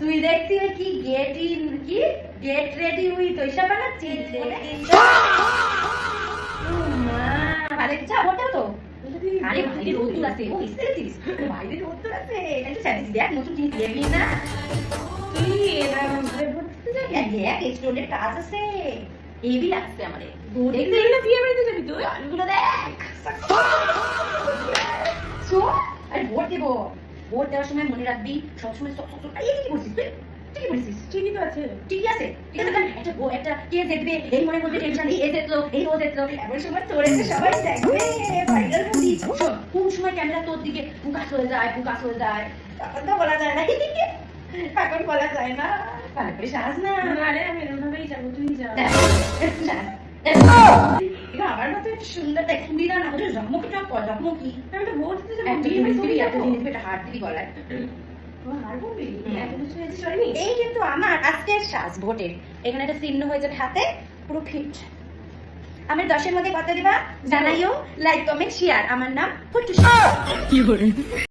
তুই দেখছি কি গেট ইন কি গেট রেডি উইথ ওইসব বানাচ্ছিস আরেকটা হোটেল তো আরে ভাইয়ের রোদ্দুর আছে ও ইসতেছিস ভাইয়ের রোদ্দুর আছে এটা চাইছিস দেখ নতুন জিনিস দেখবি না তুই এটা দেখ স্টুডেন্টের কাজ আছে এবি লাগছে আমারে দেখতে না বিয়ে বাড়িতে যাবি তুই আলুগুলো দেখ সো আরে ভোট দেবো ভোট দেওয়ার সময় মনে রাখবি সবসময় এই কি করছিস তুই ঠিকই বলছিস ঠিকই তো আছে ঠিকই আছে ঠিক আছে একটা একটা কে দেখবে এই মনে মধ্যে টেনশন এই দেখলো এই ও দেখলো এমন সময় তোর এসে সবাই দেখবে ভাইরাল হবি কোন সময় ক্যামেরা তোর দিকে ফোকাস হয়ে যায় তখন তো বলা যায় না এখন বলা যায় না ভালো করে সাজ না আরে আমি এরকমভাবেই যাবো তুই যা আমার মতো সুন্দর দেখ সুবিধা না হচ্ছে জন্মকে টক কর জন্ম কি আমি তো বলতে একটা হাত দিবি গলায় এই কিন্তু আমার আজকের সাজ ভোটের এখানে একটা চিহ্ন হয়ে যাবে হাতে পুরো ফিট আমি 10-এর মধ্যে কত দিবা জানাইও লাইক কমেন্ট শেয়ার আমার নাম ফুটু